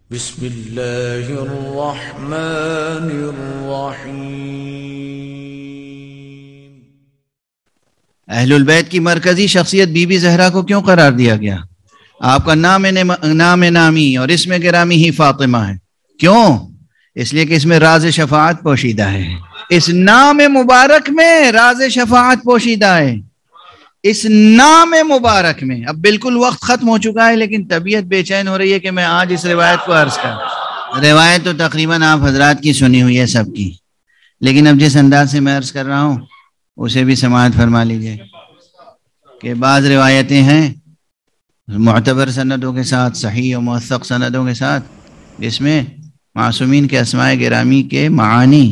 بسم اللہ الرحمن الرحیم۔ اہل البیت کی مرکزی شخصیت بی بی زہرا کو کیوں قرار دیا گیا؟ آپ کا نام نامی اور اسم گرامی ہی فاطمہ ہے۔ کیوں؟ اس لیے کہ اس میں راز شفاعت پوشیدہ ہے۔ اس نام مبارک میں راز شفاعت پوشیدہ ہے۔ اس نام مبارک میں اب بالکل وقت ختم ہو چکا ہے، لیکن طبیعت بے چین ہو رہی ہے کہ میں آج اس روایت کو عرض کروں۔ روایت تو تقریباً آپ حضرات کی سنی ہوئی ہے سب کی، لیکن اب جس انداز سے میں عرض کر رہا ہوں اسے بھی سماعت فرما لیجئے کہ بعض روایتیں ہیں معتبر سندوں کے ساتھ، صحیح و موثق سندوں کے ساتھ، جس میں معصومین کے اسماء گرامی کے معانی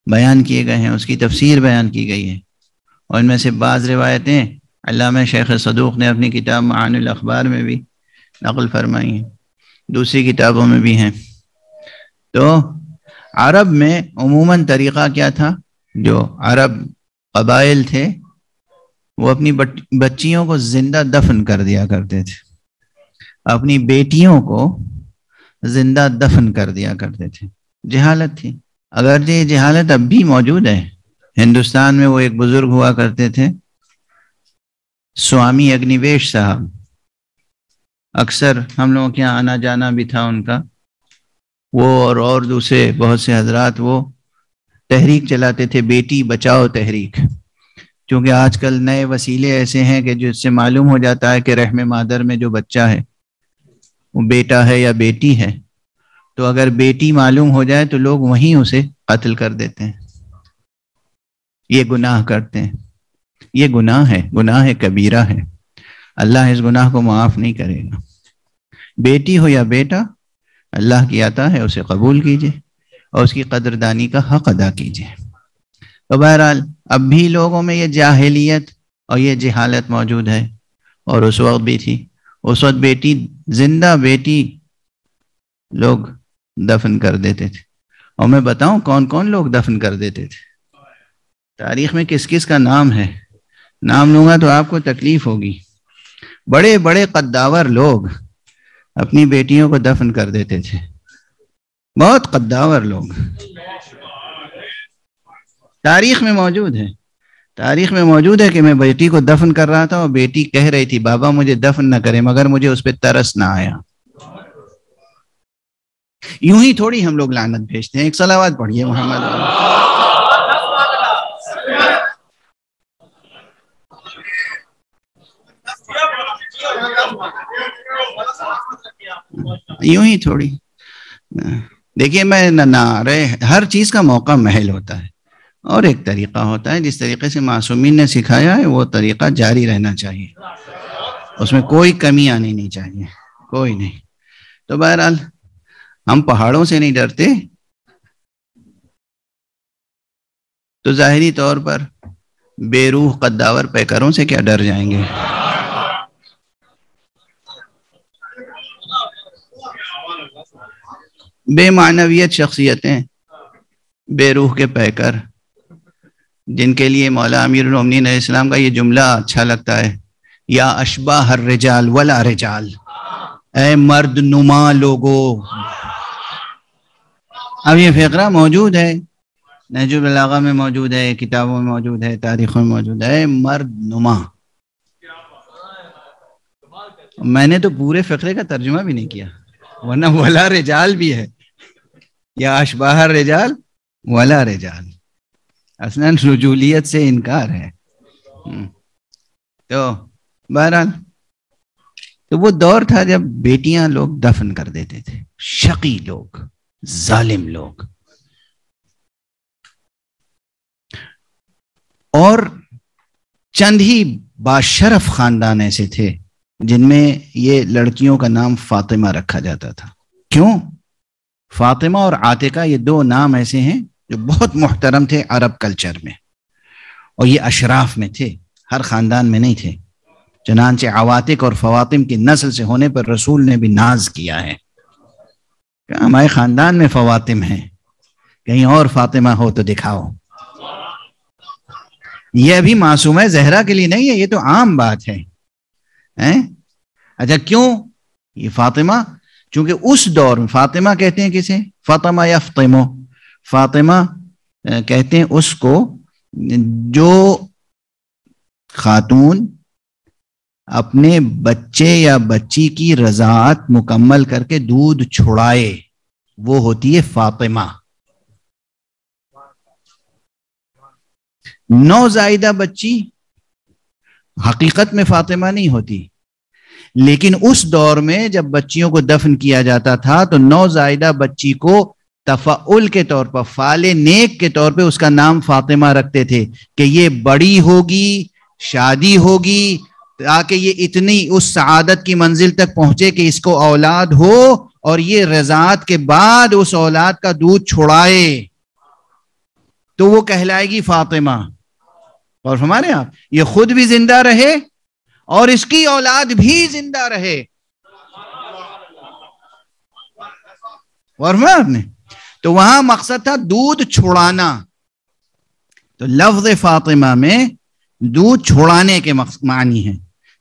بیان کیے گئے ہیں، اس کی تفسیر بیان کی گئی ہے۔ اور ان میں سے بعض روایتیں علامہ شیخ صدوق نے اپنی کتاب معانی الاخبار میں بھی نقل فرمائی ہیں، دوسری کتابوں میں بھی ہیں۔ تو عرب میں عموماً طریقہ کیا تھا؟ جو عرب قبائل تھے وہ اپنی بچیوں کو زندہ دفن کر دیا کرتے تھے، اپنی بیٹیوں کو زندہ دفن کر دیا کرتے تھے۔ جہالت تھی، اگرچہ یہ جہالت اب بھی موجود ہے۔ ہندوستان میں وہ ایک بزرگ ہوا کرتے تھے سوامی اگنیویش صاحب، اکثر ہم لوگوں کے یہاں آنا جانا بھی تھا ان کا۔ وہ اور دوسرے بہت سے حضرات وہ تحریک چلاتے تھے، بیٹی بچاؤ تحریک، کیونکہ آج کل نئے وسیلے ایسے ہیں کہ جس سے معلوم ہو جاتا ہے کہ رحم مادر میں جو بچہ ہے وہ بیٹا ہے یا بیٹی ہے، تو اگر بیٹی معلوم ہو جائے تو لوگ وہیں اسے قتل کر دیتے ہیں۔ یہ گناہ کرتے ہیں، یہ گناہ کبیرہ ہے، اللہ اس گناہ کو معاف نہیں کرے گا۔ بیٹی ہو یا بیٹا، اللہ کی عطا ہے، اسے قبول کیجئے اور اس کی قدردانی کا حق ادا کیجئے۔ تو بہرحال اب بھی لوگوں میں یہ جاہلیت اور یہ جہالت موجود ہے، اور اس وقت بھی تھی۔ اس وقت زندہ بیٹی لوگ دفن کر دیتے تھے، اور میں بتاؤں کون کون لوگ دفن کر دیتے تھے۔ تاریخ میں کس کس کا نام ہے، نام لوں گا تو آپ کو تکلیف ہوگی۔ بڑے بڑے قداور لوگ اپنی بیٹیوں کو دفن کر دیتے تھے، بہت قداور لوگ، تاریخ میں موجود ہے۔ تاریخ میں موجود ہے کہ میں بیٹی کو دفن کر رہا تھا اور بیٹی کہہ رہی تھی بابا مجھے دفن نہ کرے، مگر مجھے اس پہ ترس نہ آیا۔ یوں ہی تھوڑی ہم لوگ لعنت بھیجتے ہیں۔ ایک صلوات پڑھیے محمد۔ یوں ہی تھوڑی دیکھیے، میں ہر چیز کا موقع محل ہوتا ہے، اور ایک طریقہ ہوتا ہے جس طریقے سے معصومین نے سکھایا ہے وہ طریقہ جاری رہنا چاہیے، اس میں کوئی کمی آنی نہیں چاہیے، کوئی نہیں۔ تو بہرحال ہم پہاڑوں سے نہیں ڈرتے، تو ظاہری طور پر بے روح قداور پیکروں سے کیا ڈر جائیں گے۔ بے معنویت شخصیتیں، بے روح کے پیکر، جن کے لیے مولا امیر المومنین علیہ السلام کا یہ جملہ اچھا لگتا ہے، یا اشباہ الرجال ولا رجال، اے مرد نما لوگو۔ اب یہ فقرہ موجود ہے، نہج البلاغہ میں موجود ہے، کتابوں میں موجود ہے، تاریخوں میں موجود ہے، اے مرد نما۔ میں نے تو پورے فقرے کا ترجمہ بھی نہیں کیا، ورنہ ولا رجال بھی ہے، یا اشباہ الرجال ولا رجال، اصلاً رجولیت سے انکار ہے۔ تو بہرحال تو وہ دور تھا جب بیٹیاں لوگ دفن کر دیتے تھے، شقی لوگ، ظالم لوگ۔ اور چند ہی باشرف خاندان ایسے تھے جن میں یہ لڑکیوں کا نام فاطمہ رکھا جاتا تھا۔ کیوں؟ فاطمہ اور عاتقہ یہ دو نام ایسے ہیں جو بہت محترم تھے عرب کلچر میں، اور یہ اشراف میں تھے، ہر خاندان میں نہیں تھے۔ چنانچہ عواتق اور فواطم کی نسل سے ہونے پر رسول نے بھی ناز کیا ہے کہ ہمارے خاندان میں فواطم ہیں، کہیں اور فاطمہ ہو تو دکھاؤ۔ یہ ابھی معصومہ زہرا کے لیے نہیں ہے، یہ تو عام بات ہے۔ اچھا کیوں یہ فاطمہ؟ چونکہ اس دور میں فاطمہ کہتے ہیں کسے؟ فاطمہ یفطمو، فاطمہ کہتے ہیں اس کو جو خاتون اپنے بچے یا بچی کی رضاعت مکمل کر کے دودھ چھڑائے وہ ہوتی ہے فاطمہ. نوزائیدہ بچی حقیقت میں فاطمہ نہیں ہوتی، لیکن اس دور میں جب بچیوں کو دفن کیا جاتا تھا تو نوزائیدہ بچی کو تفعل کے طور پر، فعال نیک کے طور پہ اس کا نام فاطمہ رکھتے تھے کہ یہ بڑی ہوگی، شادی ہوگی، تاکہ یہ اتنی اس سعادت کی منزل تک پہنچے کہ اس کو اولاد ہو اور یہ رضاعت کے بعد اس اولاد کا دودھ چھڑائے تو وہ کہلائے گی فاطمہ. اور ہمارے آپ یہ خود بھی زندہ رہے اور اس کی اولاد بھی زندہ رہے. اور آپ نے تو وہاں مقصد تھا دودھ چھڑانا، تو لفظ فاطمہ میں دودھ چھڑانے کے معنی ہے،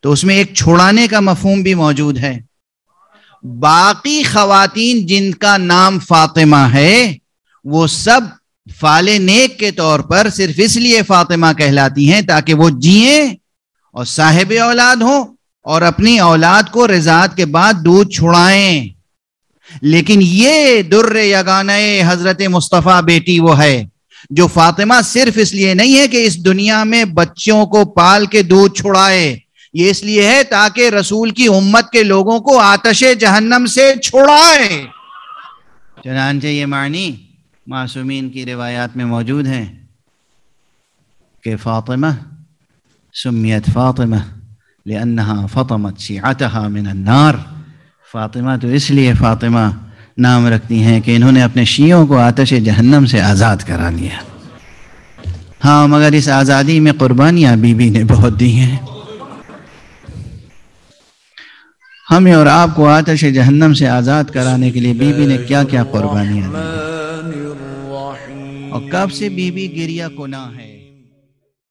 تو اس میں ایک چھڑانے کا مفہوم بھی موجود ہے. باقی خواتین جن کا نام فاطمہ ہے وہ سب فعال نیک کے طور پر صرف اس لیے فاطمہ کہلاتی ہیں تاکہ وہ جئیں اور صاحب اولاد ہوں اور اپنی اولاد کو رضاعت کے بعد دودھ چھڑائیں. لیکن یہ در یگانہ حضرت مصطفیٰ بیٹی وہ ہے جو فاطمہ صرف اس لیے نہیں ہے کہ اس دنیا میں بچوں کو پال کے دودھ چھڑائے، یہ اس لیے ہے تاکہ رسول کی امت کے لوگوں کو آتش جہنم سے چھڑائے. چنانچہ یہ معنی معصومین کی روایات میں موجود ہے کہ فاطمہ سمیت فاطمہ لأنها فطمت شیعتها من النار، فاطمہ تو اس لیے فاطمہ نام رکھتی ہیں کہ انہوں نے اپنے شیعوں کو آتش جہنم سے آزاد کرا لیا. ہاں مگر اس آزادی میں قربانیاں بی بی نے بہت دی ہیں. ہمیں اور آپ کو آتش جہنم سے آزاد کرانے کے لیے بی بی نے کیا کیا قربانیاں دی، اور کب سے بی بی گریہ کناں ہے.